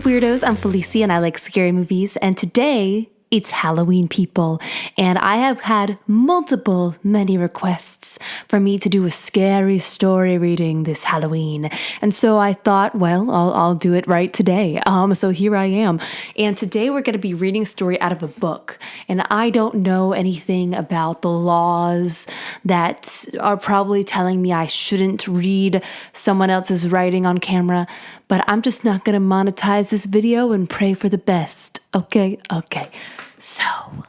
up, weirdos? I'm Felicia and I like scary movies, and today it's Halloween, people, and I have had many requests for me to do a scary story reading this Halloween, and so I thought, well, I'll do it right today. So here I am, and today we're going to be reading a story out of a book, and I don't know anything about the laws that are probably telling me I shouldn't read someone else's writing on camera, but I'm just not going to monetize this video and pray for the best. Okay. So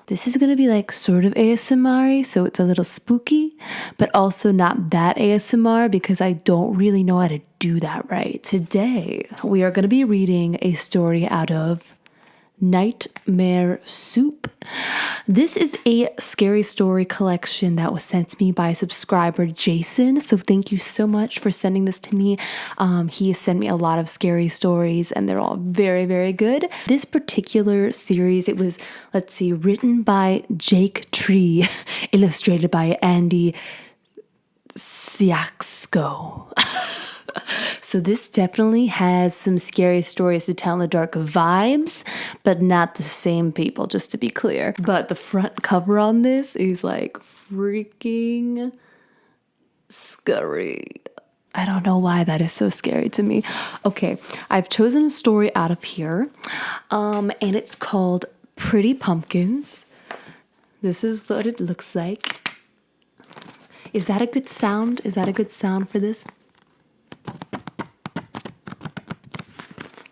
this is going to be like sort of ASMR-y, so it's a little spooky, but also not that ASMR because I don't really know how to do that right. Today, we are going to be reading a story out of Nightmare Soup. This is a scary story collection that was sent to me by a subscriber, Jason. So thank you so much for sending this to me. He has sent me a lot of scary stories and they're all very, very good. This particular series, it was, written by Jake Tree, illustrated by Andy Siaxko. So this definitely has some scary stories to tell in the dark vibes, but not the same people, just to be clear. But the front cover on this is like freaking scary. I don't know why that is so scary to me. Okay, I've chosen a story out of here, and it's called Pretty Pumpkins. This is what it looks like. Is that a good sound? Is that a good sound for this?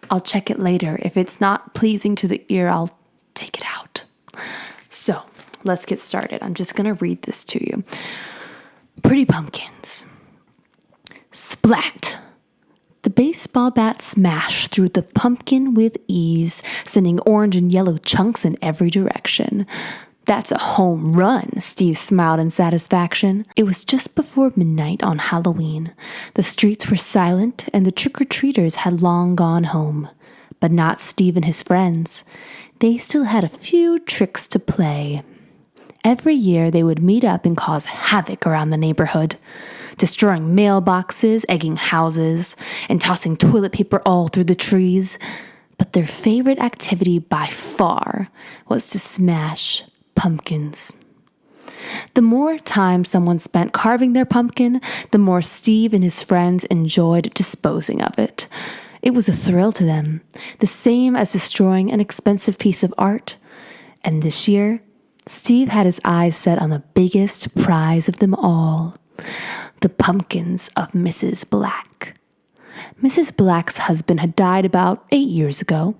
I'll check it later. If it's not pleasing to the ear, I'll take it out. So let's get started. I'm just going to read this to you. Pretty Pumpkins. Splat! The baseball bat smashed through the pumpkin with ease, sending orange and yellow chunks in every direction. That's a home run, Steve smiled in satisfaction. It was just before midnight on Halloween. The streets were silent and the trick-or-treaters had long gone home. But not Steve and his friends. They still had a few tricks to play. Every year they would meet up and cause havoc around the neighborhood, destroying mailboxes, egging houses, and tossing toilet paper all through the trees. But their favorite activity by far was to smash pumpkins. The more time someone spent carving their pumpkin, the more Steve and his friends enjoyed disposing of it. It was a thrill to them, the same as destroying an expensive piece of art. And this year, Steve had his eyes set on the biggest prize of them all, the pumpkins of Mrs. Black. Mrs. Black's husband had died about 8 years ago,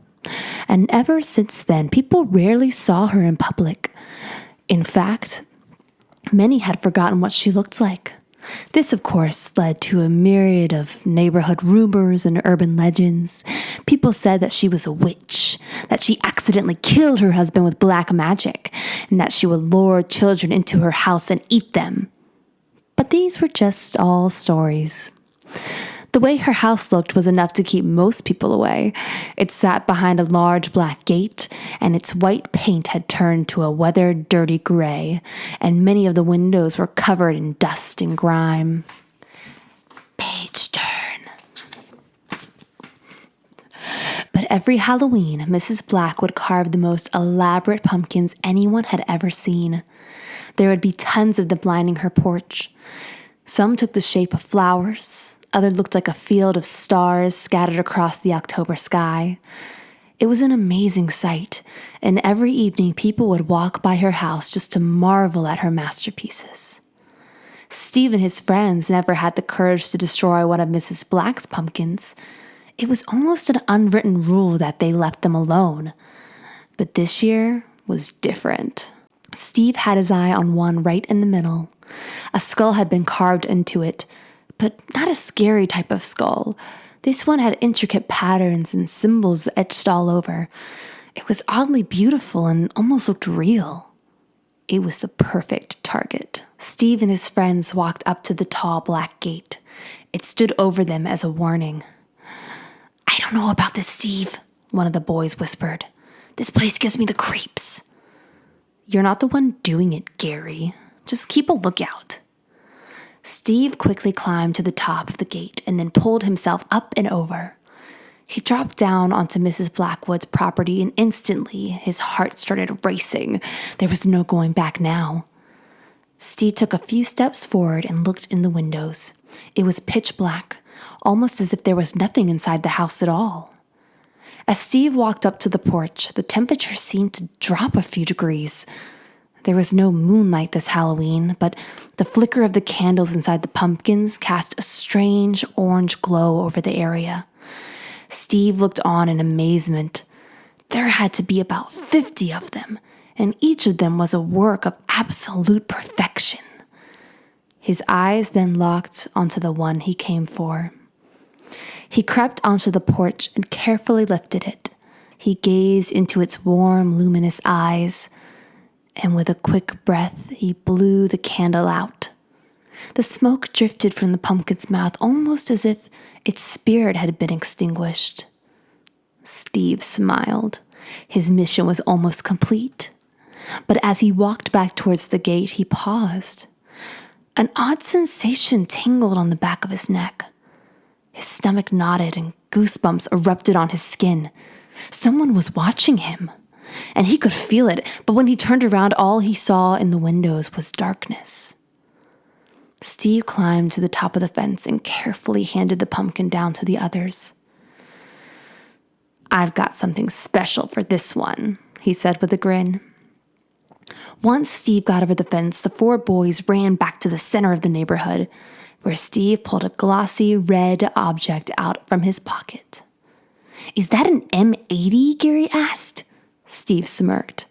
and ever since then, people rarely saw her in public. In fact, many had forgotten what she looked like. This, of course, led to a myriad of neighborhood rumors and urban legends. People said that she was a witch, that she accidentally killed her husband with black magic, and that she would lure children into her house and eat them. But these were just all stories. The way her house looked was enough to keep most people away. It sat behind a large black gate, and its white paint had turned to a weathered, dirty gray, and many of the windows were covered in dust and grime. Page turn. But every Halloween, Mrs. Black would carve the most elaborate pumpkins anyone had ever seen. There would be tons of them lining her porch. Some took the shape of flowers. Others looked like a field of stars scattered across the October sky. It was an amazing sight, and every evening people would walk by her house just to marvel at her masterpieces. Steve and his friends never had the courage to destroy one of Mrs. Black's pumpkins. It was almost an unwritten rule that they left them alone. But this year was different. Steve had his eye on one right in the middle. A skull had been carved into it, but not a scary type of skull. This one had intricate patterns and symbols etched all over. It was oddly beautiful and almost looked real. It was the perfect target. Steve and his friends walked up to the tall black gate. It stood over them as a warning. "I don't know about this, Steve," one of the boys whispered. "This place gives me the creeps." "You're not the one doing it, Gary. Just keep a lookout." Steve quickly climbed to the top of the gate and then pulled himself up and over. He dropped down onto Mrs. Blackwood's property, and instantly his heart started racing. There was no going back now. Steve took a few steps forward and looked in the windows. It was pitch black, almost as if there was nothing inside the house at all. As Steve walked up to the porch, the temperature seemed to drop a few degrees. There was no moonlight this Halloween, but the flicker of the candles inside the pumpkins cast a strange orange glow over the area. Steve looked on in amazement. There had to be about 50 of them, and each of them was a work of absolute perfection. His eyes then locked onto the one he came for. He crept onto the porch and carefully lifted it. He gazed into its warm, luminous eyes, and with a quick breath, he blew the candle out. The smoke drifted from the pumpkin's mouth almost as if its spirit had been extinguished. Steve smiled. His mission was almost complete. But as he walked back towards the gate, he paused. An odd sensation tingled on the back of his neck. His stomach knotted and goosebumps erupted on his skin. Someone was watching him, and he could feel it, but when he turned around, all he saw in the windows was darkness. Steve climbed to the top of the fence and carefully handed the pumpkin down to the others. "I've got something special for this one," he said with a grin. Once Steve got over the fence, the 4 boys ran back to the center of the neighborhood, where Steve pulled a glossy red object out from his pocket. "Is that an M80?" Gary asked. Steve smirked.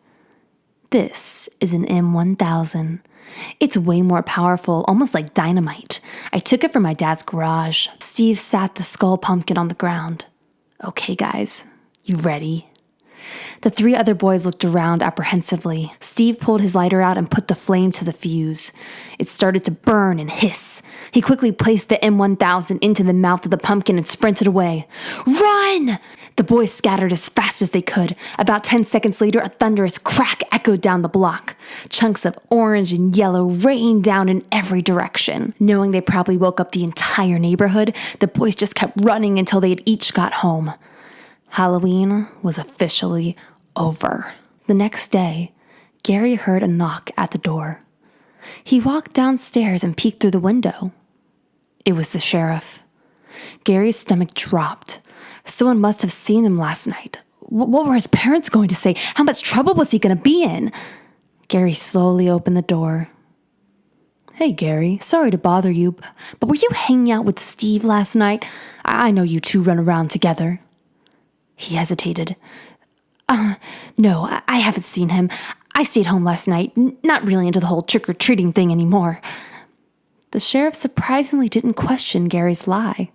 "This is an M1000. It's way more powerful, almost like dynamite. I took it from my dad's garage." Steve sat the skull pumpkin on the ground. "Okay, guys, you ready?" The 3 other boys looked around apprehensively. Steve pulled his lighter out and put the flame to the fuse. It started to burn and hiss. He quickly placed the M1000 into the mouth of the pumpkin and sprinted away. "Run!" The boys scattered as fast as they could. About 10 seconds later, a thunderous crack echoed down the block. Chunks of orange and yellow rained down in every direction. Knowing they probably woke up the entire neighborhood, the boys just kept running until they had each got home. Halloween was officially over. The next day, Gary heard a knock at the door. He walked downstairs and peeked through the window. It was the sheriff. Gary's stomach dropped. Someone must have seen him last night. What were his parents going to say? How much trouble was he going to be in? Gary slowly opened the door. "Hey, Gary, sorry to bother you, but were you hanging out with Steve last night? I know you two run around together." He hesitated. No, I haven't seen him. I stayed home last night, not really into the whole trick-or-treating thing anymore." The sheriff surprisingly didn't question Gary's lie.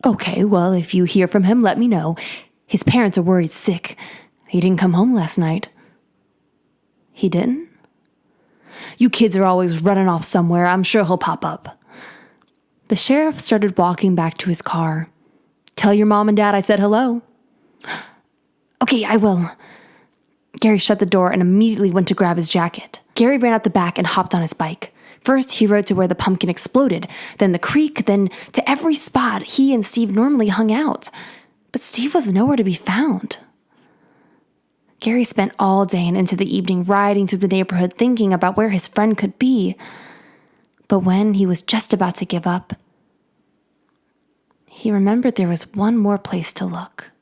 "Okay, well, if you hear from him, let me know. His parents are worried sick. He didn't come home last night." "He didn't?" "You kids are always running off somewhere. I'm sure he'll pop up." The sheriff started walking back to his car. "Tell your mom and dad I said hello." "Okay, I will." Gary shut the door and immediately went to grab his jacket. Gary ran out the back and hopped on his bike. First, he rode to where the pumpkin exploded, then the creek, then to every spot he and Steve normally hung out. But Steve was nowhere to be found. Gary spent all day and into the evening riding through the neighborhood thinking about where his friend could be. But when he was just about to give up, he remembered there was one more place to look.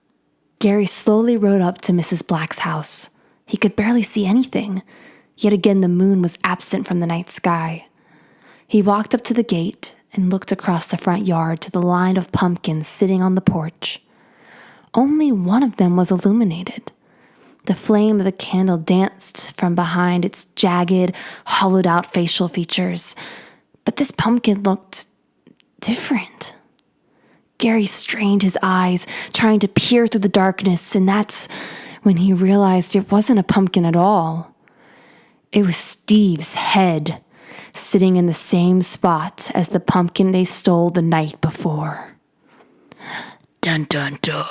Gary slowly rode up to Mrs. Black's house. He could barely see anything. Yet again, the moon was absent from the night sky. He walked up to the gate and looked across the front yard to the line of pumpkins sitting on the porch. Only one of them was illuminated. The flame of the candle danced from behind its jagged, hollowed-out facial features. But this pumpkin looked different. Gary strained his eyes, trying to peer through the darkness, and that's when he realized it wasn't a pumpkin at all. It was Steve's head, sitting in the same spot as the pumpkin they stole the night before. Dun, dun, dun.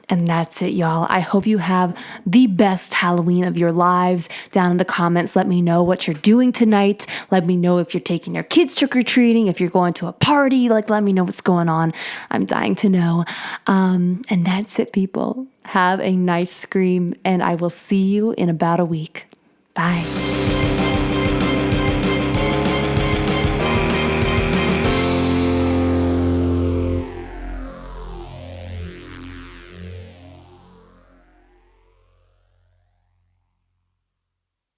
And that's it, y'all. I hope you have the best Halloween of your lives. Down in the comments, let me know what you're doing tonight. Let me know if you're taking your kids trick-or-treating, if you're going to a party. Like, let me know what's going on. I'm dying to know. And that's it, people. Have a nice scream, and I will see you in about a week. Bye.